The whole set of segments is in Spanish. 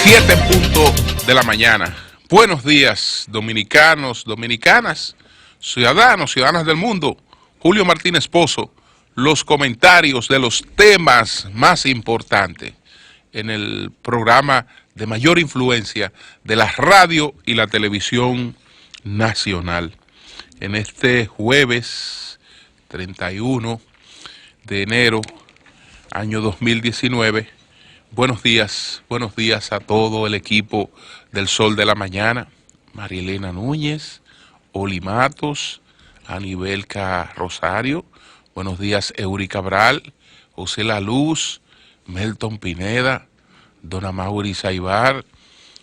7 en punto de la mañana. Buenos días, dominicanos, dominicanas, ciudadanos, ciudadanas del mundo. Julio Martínez Pozo, los comentarios de los temas más importantes en el programa de mayor influencia de la radio y la televisión nacional. En este jueves 31 de enero, año 2019, buenos días a todo el equipo del Sol de la Mañana, Marielena Núñez, Oli Matos, Anibelca Rosario, buenos días Eury Cabral, José La Luz, Melton Pineda, Dona Mauri Saibar,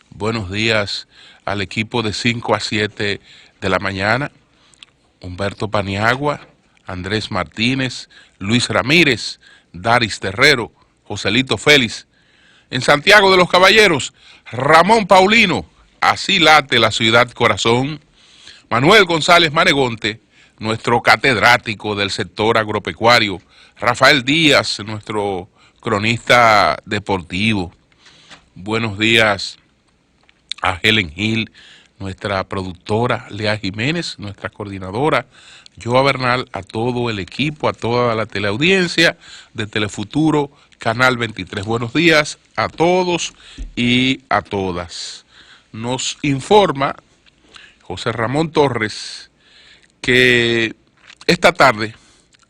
buenos días al equipo de 5 a 7 de la mañana, Humberto Paniagua, Andrés Martínez, Luis Ramírez, Daris Terrero, Joselito Félix. En Santiago de los Caballeros, Ramón Paulino, así late la ciudad corazón. Manuel González Manegonte, nuestro catedrático del sector agropecuario. Rafael Díaz, nuestro cronista deportivo. Buenos días a Helen Hill, nuestra productora, Lea Jiménez, nuestra coordinadora, Joa Bernal, a todo el equipo, a toda la teleaudiencia de Telefuturo, Canal 23. Buenos días a todos y a todas. Nos informa José Ramón Torres que esta tarde,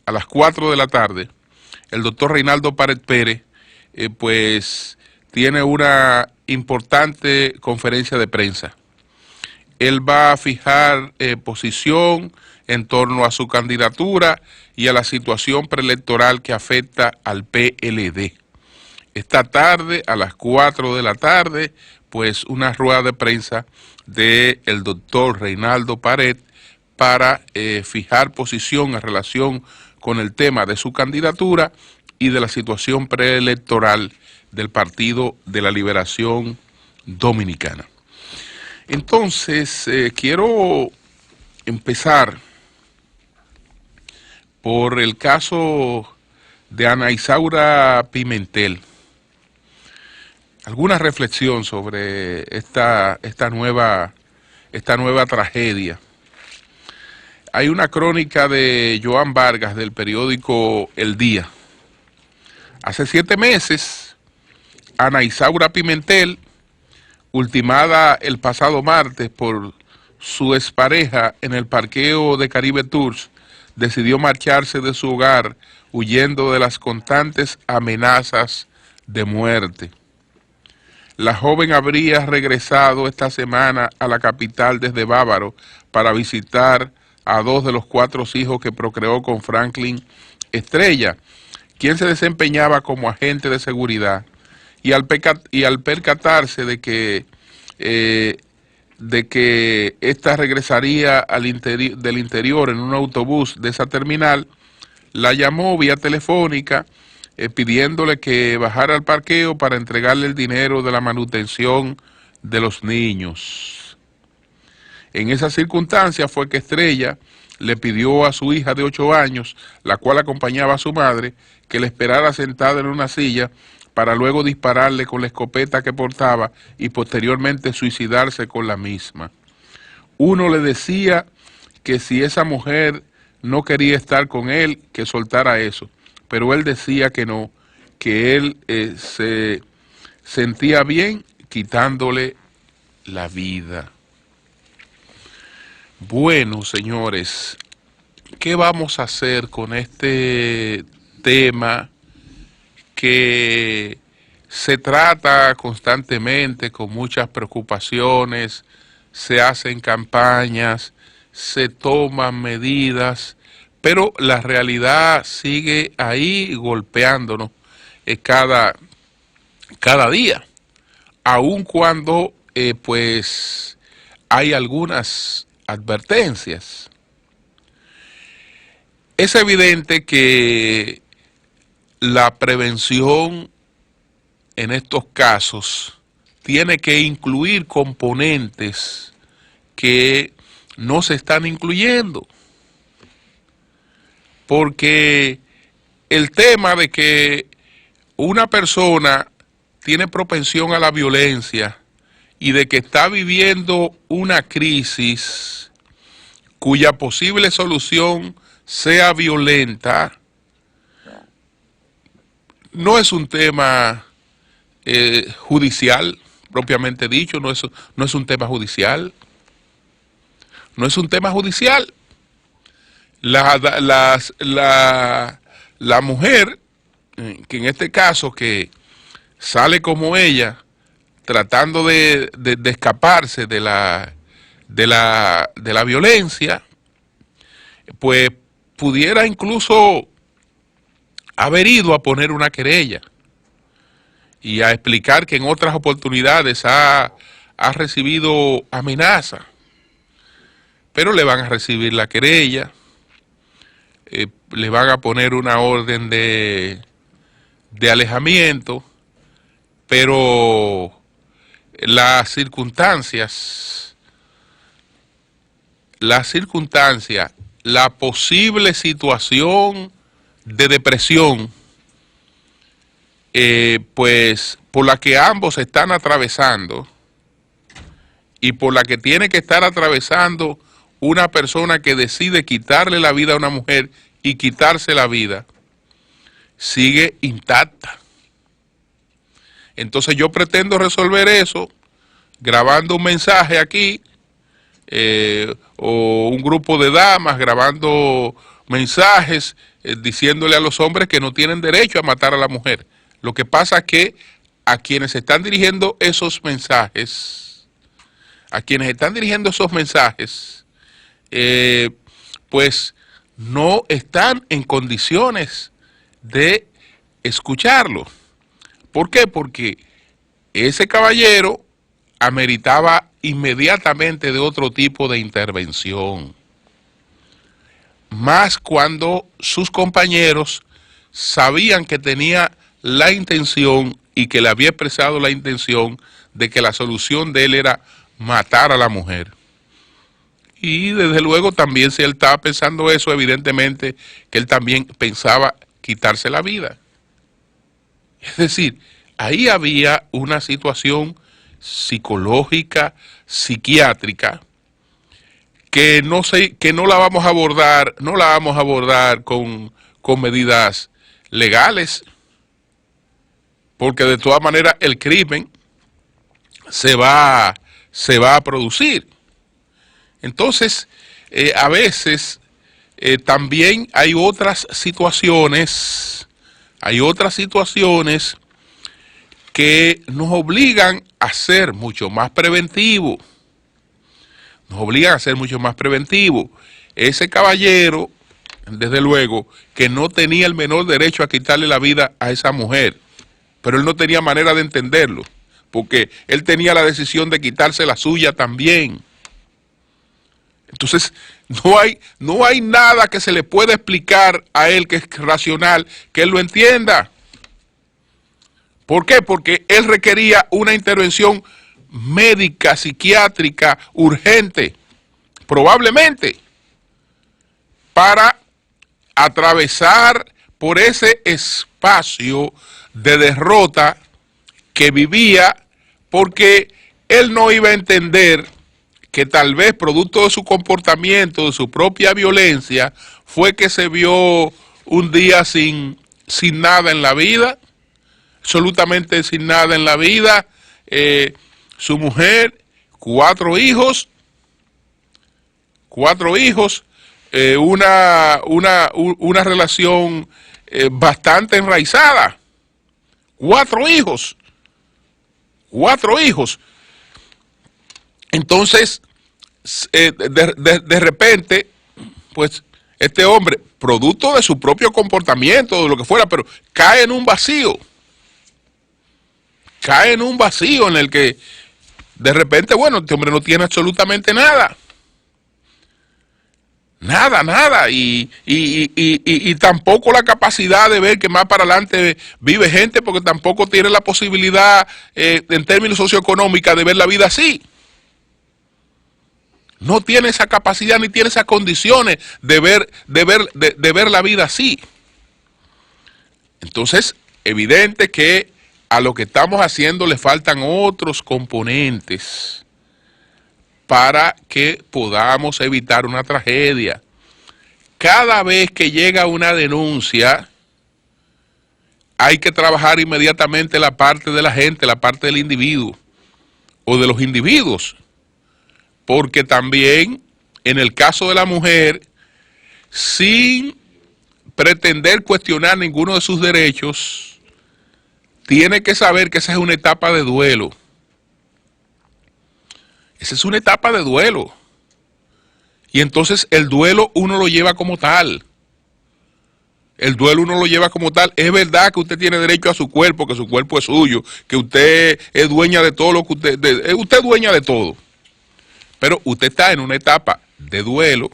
a las 4 de la tarde, el doctor Reinaldo Pared Pérez, pues tiene una importante conferencia de prensa. Él va a fijar posición en torno a su candidatura y a la situación preelectoral que afecta al PLD. Esta tarde, a las 4 de la tarde, pues una rueda de prensa del doctor Reinaldo Pared para fijar posición en relación con el tema de su candidatura y de la situación preelectoral del Partido de la Liberación Dominicana. Entonces, quiero empezar por el caso de Ana Isaura Pimentel. Alguna reflexión sobre esta nueva tragedia. Hay una crónica de Joan Vargas del periódico El Día. Hace 7 meses, Ana Isaura Pimentel, ultimada el pasado martes por su expareja en el parqueo de Caribe Tours, decidió marcharse de su hogar huyendo de las constantes amenazas de muerte. La joven habría regresado esta semana a la capital desde Bávaro para visitar a 2 de los 4 hijos que procreó con Franklin Estrella, quien se desempeñaba como agente de seguridad, y al percatarse de que ésta regresaría del interior en un autobús de esa terminal, la llamó vía telefónica pidiéndole que bajara al parqueo para entregarle el dinero de la manutención de los niños. En esa circunstancia fue que Estrella le pidió a su hija de 8 años, la cual acompañaba a su madre, que le esperara sentada en una silla para luego dispararle con la escopeta que portaba y posteriormente suicidarse con la misma. Uno le decía que si esa mujer no quería estar con él, que soltara eso, pero él decía que no, que él se sentía bien quitándole la vida. Bueno, señores, ¿qué vamos a hacer con este tema que se trata constantemente con muchas preocupaciones, se hacen campañas, se toman medidas, pero la realidad sigue ahí golpeándonos cada día, aun cuando pues hay algunas advertencias? Es evidente que la prevención en estos casos tiene que incluir componentes que no se están incluyendo, porque el tema de que una persona tiene propensión a la violencia y de que está viviendo una crisis cuya posible solución sea violenta, no es un tema judicial, propiamente dicho, no es un tema judicial, no es un tema judicial. La mujer, que en este caso que sale como ella, tratando de escaparse de la violencia, pues pudiera incluso haber ido a poner una querella y a explicar que en otras oportunidades ha recibido amenaza, pero le van a recibir la querella, le van a poner una orden de alejamiento, pero las circunstancias, la posible situación de depresión, pues por la que ambos están atravesando y por la que tiene que estar atravesando una persona que decide quitarle la vida a una mujer y quitarse la vida, sigue intacta. Entonces yo pretendo resolver eso grabando un mensaje aquí, o un grupo de damas grabando mensajes diciéndole a los hombres que no tienen derecho a matar a la mujer. Lo que pasa es que a quienes están dirigiendo esos mensajes, pues no están en condiciones de escucharlo. ¿Por qué? Porque ese caballero ameritaba inmediatamente de otro tipo de intervención, más cuando sus compañeros sabían que tenía la intención y que le había expresado la intención de que la solución de él era matar a la mujer. Y desde luego también, si él estaba pensando eso, evidentemente que él también pensaba quitarse la vida. Es decir, ahí había una situación psicológica, psiquiátrica, que no la vamos a abordar con medidas legales, porque de todas maneras el crimen se va a producir. Entonces, a veces también hay otras situaciones que nos obligan a ser mucho más preventivos. Ese caballero, desde luego, que no tenía el menor derecho a quitarle la vida a esa mujer, pero él no tenía manera de entenderlo, porque él tenía la decisión de quitarse la suya también. Entonces, no hay nada que se le pueda explicar a él que es racional, que él lo entienda. ¿Por qué? Porque él requería una intervención médica, psiquiátrica, urgente, probablemente, para atravesar por ese espacio de derrota que vivía, porque él no iba a entender que tal vez producto de su comportamiento, de su propia violencia, fue que se vio un día sin nada en la vida, absolutamente sin nada en la vida, su mujer, cuatro hijos, una relación bastante enraizada, cuatro hijos. Entonces, de repente, pues este hombre, producto de su propio comportamiento, de lo que fuera, pero cae en un vacío en el que de repente, bueno, este hombre no tiene absolutamente nada, y tampoco la capacidad de ver que más para adelante vive gente, porque tampoco tiene la posibilidad en términos socioeconómicos de ver la vida así. No tiene esa capacidad ni tiene esas condiciones de ver la vida así. Entonces, evidente que a lo que estamos haciendo le faltan otros componentes para que podamos evitar una tragedia. Cada vez que llega una denuncia, hay que trabajar inmediatamente la parte de la gente, la parte del individuo o de los individuos, porque también en el caso de la mujer, sin pretender cuestionar ninguno de sus derechos, tiene que saber que esa es una etapa de duelo. Esa es una etapa de duelo. Y entonces el duelo uno lo lleva como tal. El duelo uno lo lleva como tal. Es verdad que usted tiene derecho a su cuerpo, que su cuerpo es suyo, que usted es dueña de todo lo que usted es dueña de todo. Pero usted está en una etapa de duelo,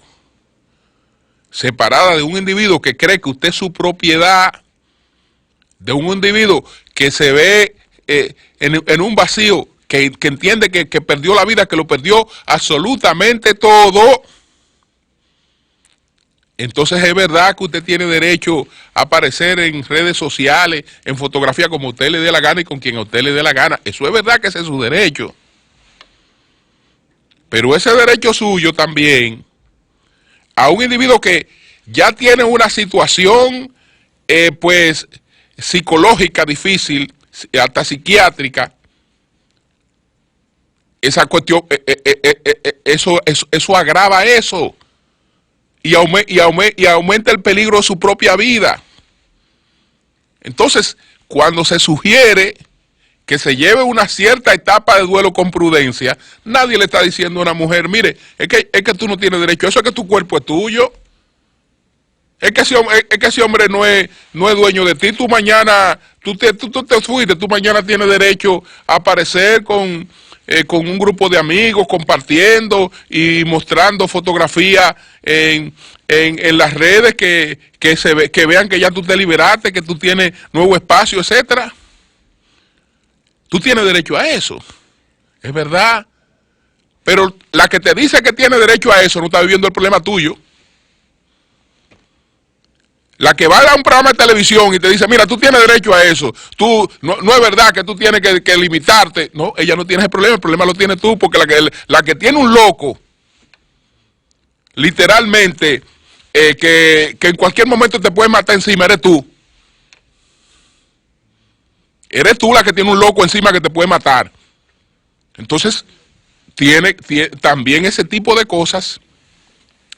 separada de un individuo que cree que usted es su propiedad, de un individuo que se ve en un vacío, que entiende que perdió la vida, que lo perdió absolutamente todo. Entonces es verdad que usted tiene derecho a aparecer en redes sociales, en fotografía como a usted le dé la gana y con quien a usted le dé la gana. Eso es verdad que ese es su derecho. Pero ese derecho suyo también, a un individuo que ya tiene una situación pues psicológica difícil, hasta psiquiátrica, esa cuestión, eso agrava eso y aumenta el peligro de su propia vida. Entonces, cuando se sugiere que se lleve una cierta etapa de duelo con prudencia, nadie le está diciendo a una mujer, mire, es que tú no tienes derecho a eso, es que tu cuerpo es tuyo. Es que ese hombre no es dueño de ti. Tú mañana, tú te fuiste, tú mañana tienes derecho a aparecer con un grupo de amigos, compartiendo y mostrando fotografías en las redes que vean que ya tú te liberaste, que tú tienes nuevo espacio, etcétera. Tú tienes derecho a eso, es verdad. Pero la que te dice que tiene derecho a eso no está viviendo el problema tuyo. La que va a dar un programa de televisión y te dice, mira, tú tienes derecho a eso, tú no es verdad que tú tienes que limitarte. No, ella no tiene ese problema, el problema lo tienes tú, porque la que tiene un loco, literalmente, que en cualquier momento te puede matar encima, eres tú. Eres tú la que tiene un loco encima que te puede matar. Entonces, tiene también ese tipo de cosas,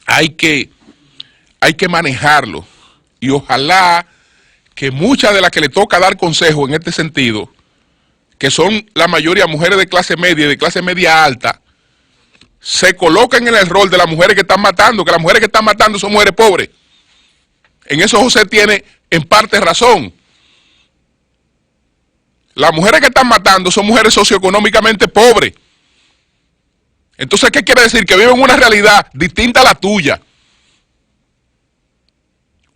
hay que manejarlo. Y ojalá que muchas de las que le toca dar consejo en este sentido, que son la mayoría mujeres de clase media y de clase media alta, se coloquen en el rol de las mujeres que están matando, que las mujeres que están matando son mujeres pobres. En eso José tiene en parte razón. Las mujeres que están matando son mujeres socioeconómicamente pobres. Entonces, ¿qué quiere decir? Que viven una realidad distinta a la tuya.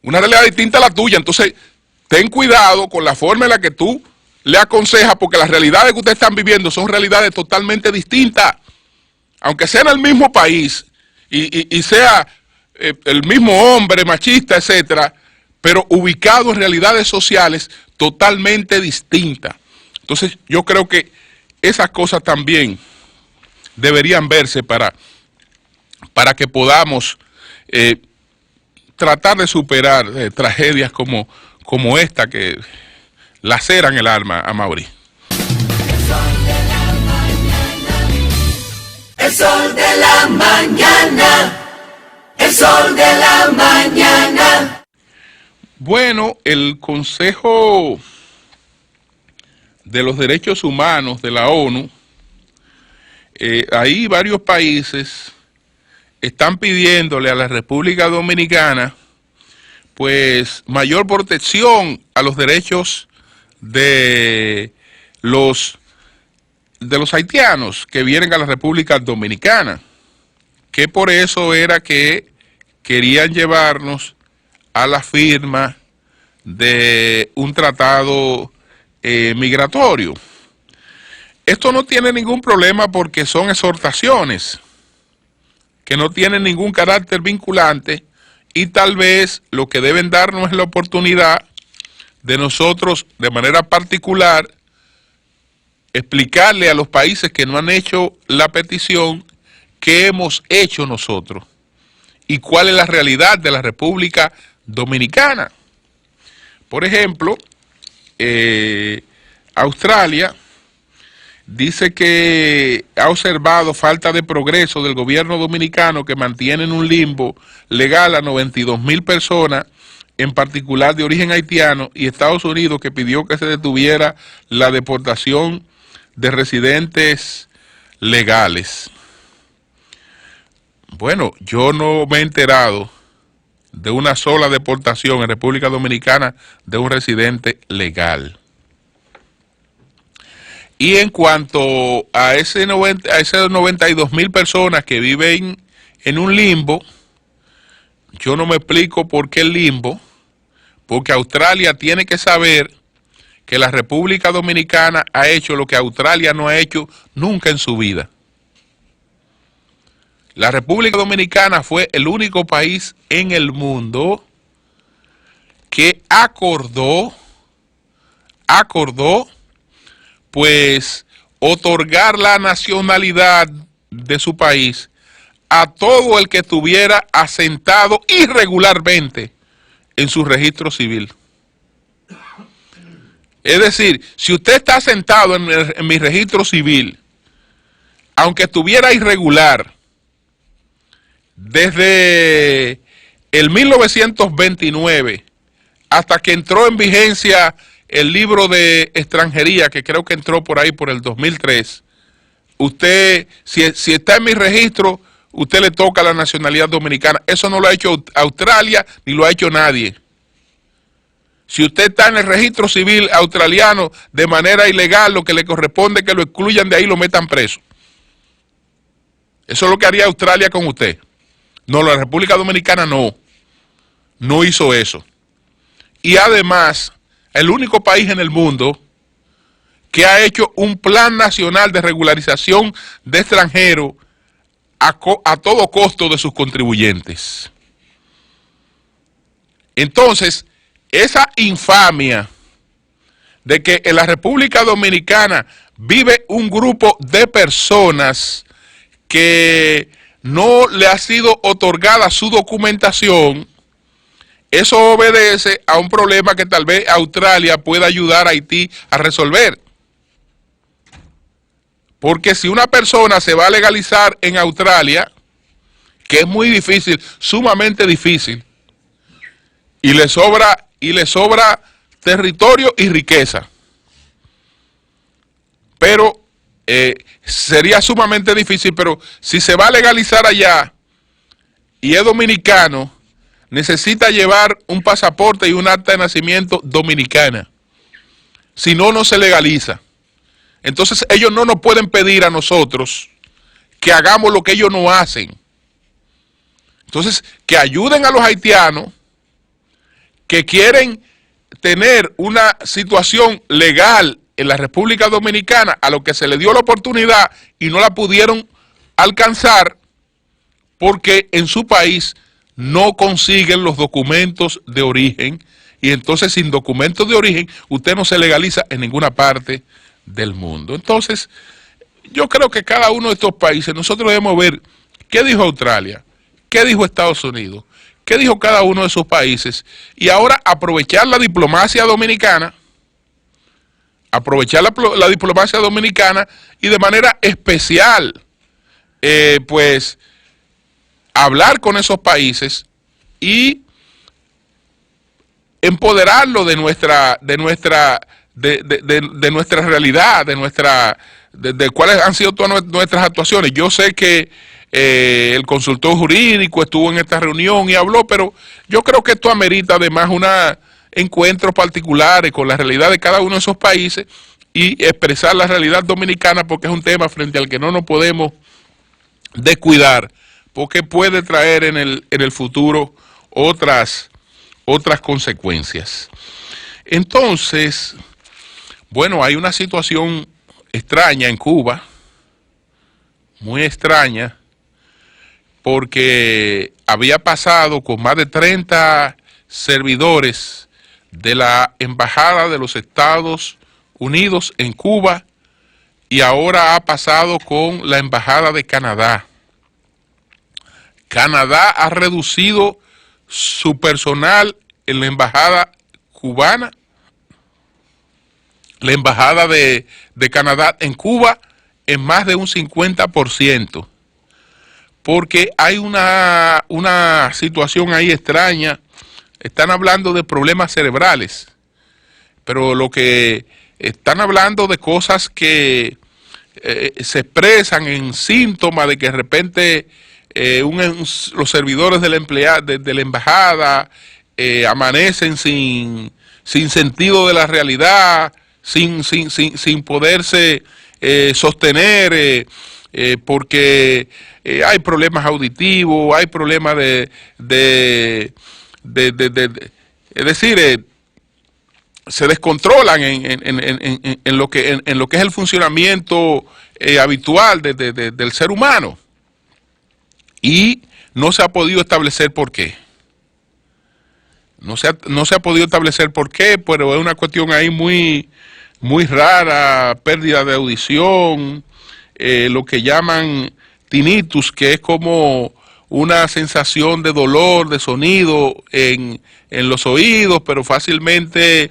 Una realidad distinta a la tuya. Entonces, ten cuidado con la forma en la que tú le aconsejas, porque las realidades que ustedes están viviendo son realidades totalmente distintas. Aunque sea en el mismo país y sea el mismo hombre machista, etcétera, pero ubicado en realidades sociales totalmente distintas. Entonces, yo creo que esas cosas también deberían verse para que podamos tratar de superar tragedias como esta que laceran el alma a Mauri. El sol de la mañana, el sol de la mañana. Bueno, el Consejo de los Derechos Humanos de la ONU, ahí varios países están pidiéndole a la República Dominicana pues mayor protección a los derechos de los haitianos que vienen a la República Dominicana, que por eso era que querían llevarnos a la firma de un tratado migratorio. Esto no tiene ningún problema porque son exhortaciones que no tienen ningún carácter vinculante, y tal vez lo que deben darnos es la oportunidad de nosotros, de manera particular, explicarle a los países que no han hecho la petición qué hemos hecho nosotros y cuál es la realidad de la República Dominicana. Por ejemplo, Australia dice que ha observado falta de progreso del gobierno dominicano, que mantiene en un limbo legal a 92,000 personas, en particular de origen haitiano, y Estados Unidos, que pidió que se detuviera la deportación de residentes legales. Bueno, yo no me he enterado de una sola deportación en República Dominicana de un residente legal. Y en cuanto a esas 92,000 personas que viven en un limbo, yo no me explico por qué el limbo, porque Australia tiene que saber que la República Dominicana ha hecho lo que Australia no ha hecho nunca en su vida. La República Dominicana fue el único país en el mundo que acordó pues otorgar la nacionalidad de su país a todo el que estuviera asentado irregularmente en su registro civil. Es decir, si usted está asentado en mi registro civil, aunque estuviera irregular, desde el 1929 hasta que entró en vigencia el libro de extranjería, que creo que entró por ahí por el 2003, usted, si está en mi registro, usted le toca la nacionalidad dominicana. Eso no lo ha hecho Australia ni lo ha hecho nadie. Si usted está en el registro civil australiano de manera ilegal, lo que le corresponde es que lo excluyan de ahí y lo metan preso. Eso es lo que haría Australia con usted. No, la República Dominicana no hizo eso. Y además, el único país en el mundo que ha hecho un plan nacional de regularización de extranjeros a todo costo de sus contribuyentes. Entonces, esa infamia de que en la República Dominicana vive un grupo de personas que no le ha sido otorgada su documentación, eso obedece a un problema que tal vez Australia pueda ayudar a Haití a resolver. Porque si una persona se va a legalizar en Australia, que es muy difícil, sumamente difícil, y le sobra territorio y riqueza, pero sería sumamente difícil, pero si se va a legalizar allá y es dominicano, necesita llevar un pasaporte y un acta de nacimiento dominicana. Si no, no se legaliza. Entonces ellos no nos pueden pedir a nosotros que hagamos lo que ellos no hacen. Entonces, que ayuden a los haitianos que quieren tener una situación legal en la República Dominicana, a lo que se le dio la oportunidad y no la pudieron alcanzar porque en su país no consiguen los documentos de origen, y entonces sin documentos de origen usted no se legaliza en ninguna parte del mundo. Entonces, yo creo que cada uno de estos países, nosotros debemos ver qué dijo Australia, qué dijo Estados Unidos, qué dijo cada uno de esos países, y ahora aprovechar la diplomacia dominicana, y de manera especial, pues, hablar con esos países y empoderarlo de nuestra realidad, de cuáles han sido todas nuestras actuaciones. Yo sé que el consultor jurídico estuvo en esta reunión y habló, pero yo creo que esto amerita además encuentros particulares con la realidad de cada uno de esos países y expresar la realidad dominicana, porque es un tema frente al que no nos podemos descuidar, porque puede traer en el futuro otras consecuencias. Entonces, bueno, hay una situación extraña en Cuba, muy extraña, porque había pasado con más de 30 servidores de la Embajada de los Estados Unidos en Cuba y ahora ha pasado con la Embajada de Canadá. Canadá ha reducido su personal en la Embajada cubana, la Embajada de Canadá en Cuba, en más de un 50%, porque hay una situación ahí extraña. Están hablando de problemas cerebrales, pero lo que están hablando de cosas que se expresan en síntomas de que de repente los servidores de la embajada amanecen sin sentido de la realidad, sin poderse sostener, porque hay problemas auditivos, hay problemas es decir, se descontrolan en lo que es el funcionamiento habitual del ser humano, y no se ha podido establecer por qué. No se ha podido establecer por qué, pero es una cuestión ahí muy rara, pérdida de audición, lo que llaman tinnitus, que es como una sensación de dolor, de sonido en los oídos, pero fácilmente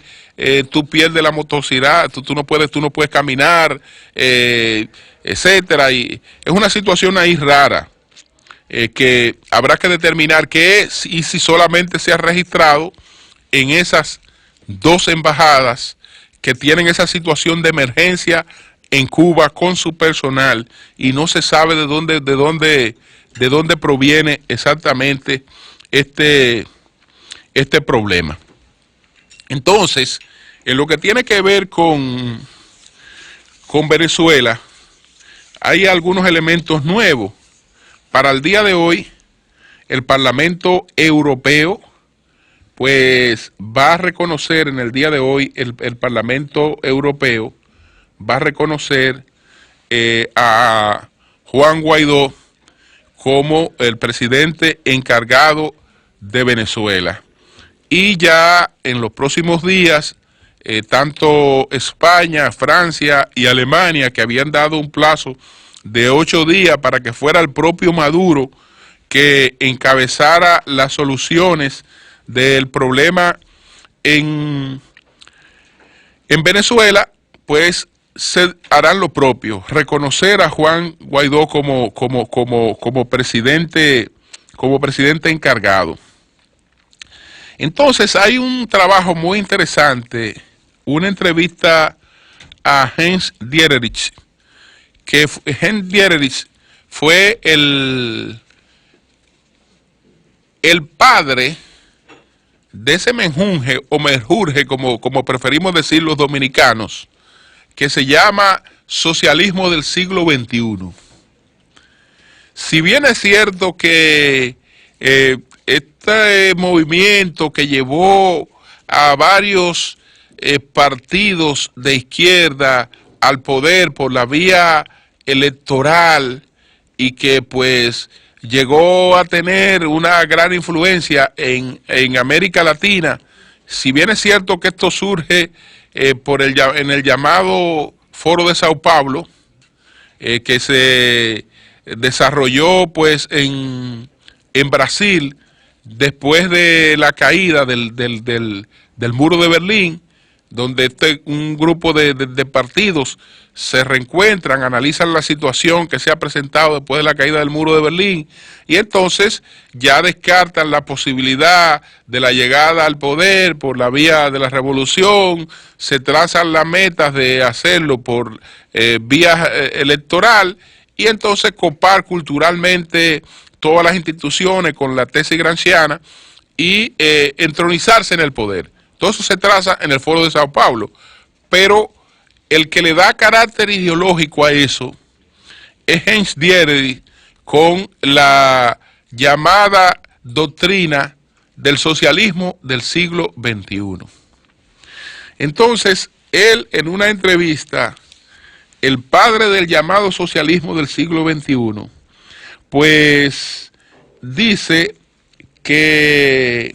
tú pierdes la motricidad, tú no puedes caminar, etcétera, y es una situación ahí rara. Que habrá que determinar qué es y si solamente se ha registrado en esas dos embajadas que tienen esa situación de emergencia en Cuba con su personal, y no se sabe de dónde proviene exactamente este problema. Entonces, en lo que tiene que ver con Venezuela, hay algunos elementos nuevos. Para el día de hoy, el Parlamento Europeo, pues va a reconocer en el día de hoy, el Parlamento Europeo va a reconocer a Juan Guaidó como el presidente encargado de Venezuela. Y ya en los próximos días, tanto España, Francia y Alemania, que habían dado un plazo de 8 días para que fuera el propio Maduro que encabezara las soluciones del problema en Venezuela, pues se harán lo propio, reconocer a Juan Guaidó como presidente encargado. Entonces hay un trabajo muy interesante, una entrevista a Heinz Dieterich, que Heinz Dieterich fue el padre de ese menjunje o merjurje, como preferimos decir los dominicanos, que se llama socialismo del siglo XXI. Si bien es cierto que este movimiento que llevó a varios partidos de izquierda al poder por la vía electoral, y que pues llegó a tener una gran influencia en América Latina, si bien es cierto que esto surge en el llamado Foro de Sao Paulo, que se desarrolló pues en Brasil después de la caída del muro de Berlín, donde un grupo de partidos se reencuentran, analizan la situación que se ha presentado después de la caída del muro de Berlín, y entonces ya descartan la posibilidad de la llegada al poder por la vía de la revolución, se trazan las metas de hacerlo por vía electoral, y entonces copar culturalmente todas las instituciones con la tesis gramsciana y entronizarse en el poder. Todo eso se traza en el Foro de Sao Paulo, pero el que le da carácter ideológico a eso es Heinz Dieterich con la llamada doctrina del socialismo del siglo XXI. Entonces, él en una entrevista, el padre del llamado socialismo del siglo XXI, pues dice que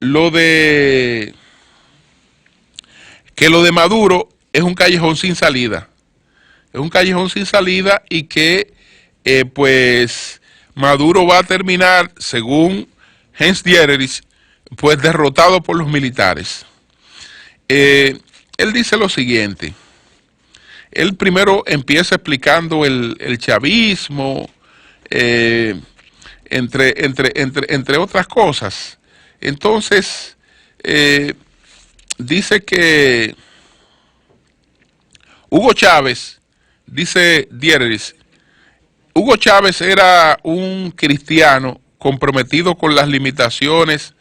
lo de Maduro es un callejón sin salida, es un callejón sin salida y que pues Maduro va a terminar, según Heinz Dieterich, pues derrotado por los militares. Él dice lo siguiente. Él primero empieza explicando el chavismo, entre otras cosas. Entonces, dice que Hugo Chávez, dice Dieterich, Hugo Chávez era un cristiano comprometido con las limitaciones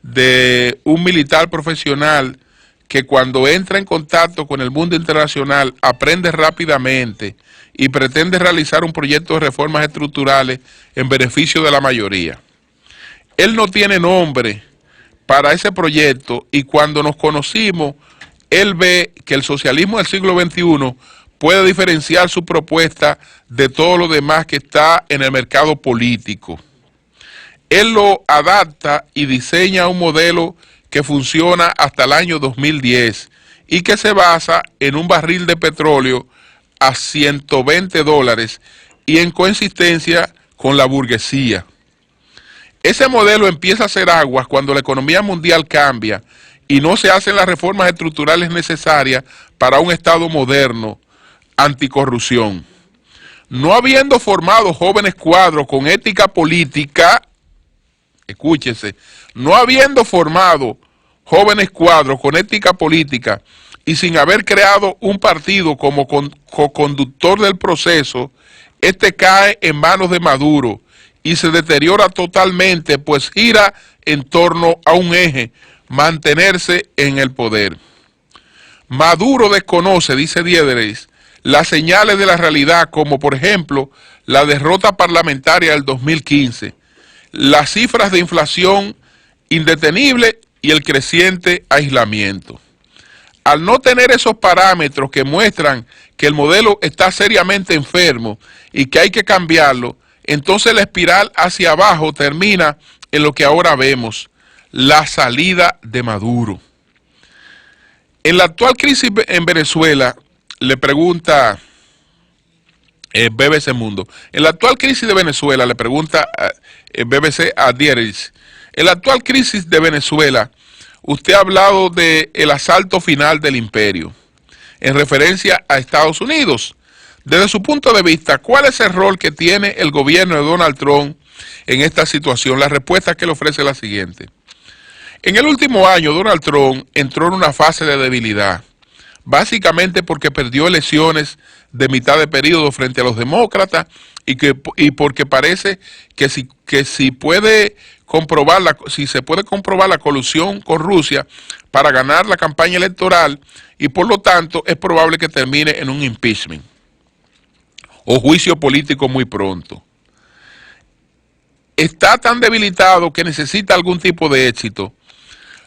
de un militar profesional que cuando entra en contacto con el mundo internacional aprende rápidamente y pretende realizar un proyecto de reformas estructurales en beneficio de la mayoría. Él no tiene nombre para ese proyecto y cuando nos conocimos, él ve que el socialismo del siglo XXI puede diferenciar su propuesta de todo lo demás que está en el mercado político. Él lo adapta y diseña un modelo que funciona hasta el año 2010 y que se basa en un barril de petróleo a $120 y en coexistencia con la burguesía. Ese modelo empieza a hacer aguas cuando la economía mundial cambia y no se hacen las reformas estructurales necesarias para un Estado moderno, anticorrupción. No habiendo formado jóvenes cuadros con ética política, escúchese, no habiendo formado jóvenes cuadros con ética política y sin haber creado un partido como co-conductor del proceso, este cae en manos de Maduro y se deteriora totalmente, pues gira en torno a un eje, mantenerse en el poder. Maduro desconoce, dice Dieterich, las señales de la realidad, como por ejemplo la derrota parlamentaria del 2015, las cifras de inflación indetenible y el creciente aislamiento. Al no tener esos parámetros que muestran que el modelo está seriamente enfermo y que hay que cambiarlo, entonces la espiral hacia abajo termina en lo que ahora vemos, la salida de Maduro. En la actual crisis en Venezuela, le pregunta BBC Mundo, en la actual crisis de Venezuela, le pregunta BBC a Dieterich, en la actual crisis de Venezuela, usted ha hablado del asalto final del imperio, en referencia a Estados Unidos. Desde su punto de vista, ¿cuál es el rol que tiene el gobierno de Donald Trump en esta situación? La respuesta que le ofrece es la siguiente. En el último año, Donald Trump entró en una fase de debilidad, básicamente porque perdió elecciones de mitad de periodo frente a los demócratas y porque parece que si se puede comprobar la colusión con Rusia para ganar la campaña electoral y por lo tanto es probable que termine en un impeachment o juicio político muy pronto. Está tan debilitado que necesita algún tipo de éxito.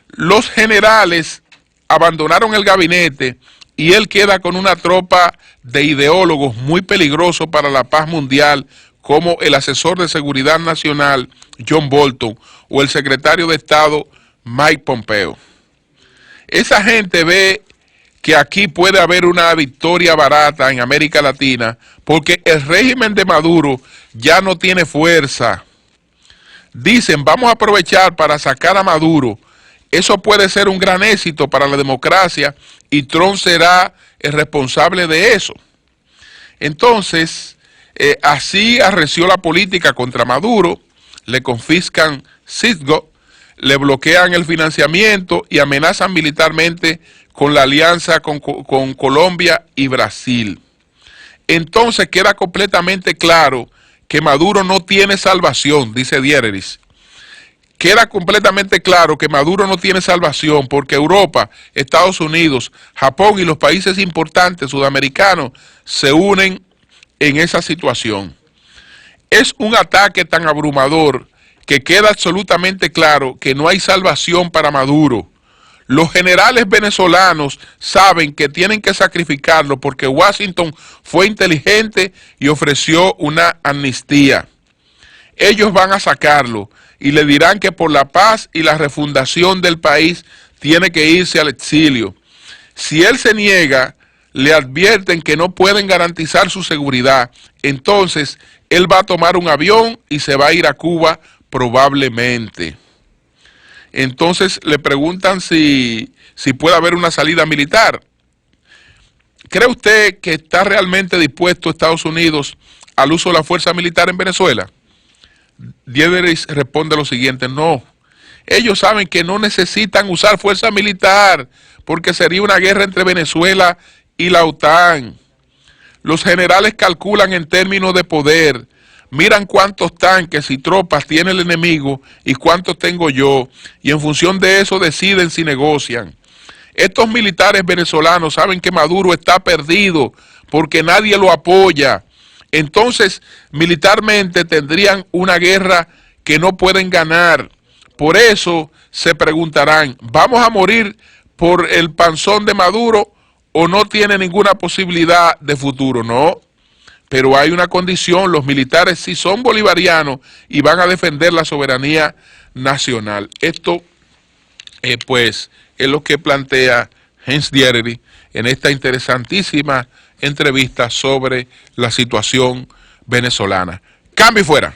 Los generales abandonaron el gabinete y él queda con una tropa de ideólogos muy peligrosos para la paz mundial, como el asesor de seguridad nacional John Bolton o el secretario de Estado Mike Pompeo. Esa gente ve que aquí puede haber una victoria barata en América Latina porque el régimen de Maduro ya no tiene fuerza. Dicen, vamos a aprovechar para sacar a Maduro. Eso puede ser un gran éxito para la democracia y Trump será el responsable de eso. Entonces, así arreció la política contra Maduro, le confiscan Citgo, le bloquean el financiamiento y amenazan militarmente con la alianza con Colombia y Brasil. Entonces queda completamente claro que Maduro no tiene salvación, dice Dieterich. Queda completamente claro que Maduro no tiene salvación porque Europa, Estados Unidos, Japón y los países importantes sudamericanos se unen en esa situación. Es un ataque tan abrumador que queda absolutamente claro que no hay salvación para Maduro. Los generales venezolanos saben que tienen que sacrificarlo porque Washington fue inteligente y ofreció una amnistía. Ellos van a sacarlo y le dirán que por la paz y la refundación del país tiene que irse al exilio. Si él se niega, le advierten que no pueden garantizar su seguridad. Entonces, él va a tomar un avión y se va a ir a Cuba probablemente. Entonces, le preguntan si puede haber una salida militar. ¿Cree usted que está realmente dispuesto Estados Unidos al uso de la fuerza militar en Venezuela? Diederich responde lo siguiente: no. Ellos saben que no necesitan usar fuerza militar porque sería una guerra entre Venezuela y la OTAN. Los generales calculan en términos de poder, miran cuántos tanques y tropas tiene el enemigo y cuántos tengo yo, y en función de eso deciden si negocian. Estos militares venezolanos saben que Maduro está perdido porque nadie lo apoya. Entonces, militarmente tendrían una guerra que no pueden ganar. Por eso se preguntarán, ¿vamos a morir por el panzón de Maduro o no tiene ninguna posibilidad de futuro? No, pero hay una condición: los militares sí son bolivarianos y van a defender la soberanía nacional. Esto, pues, es lo que plantea Heinz Diederich en esta interesantísima entrevista sobre la situación venezolana. Cambio y fuera.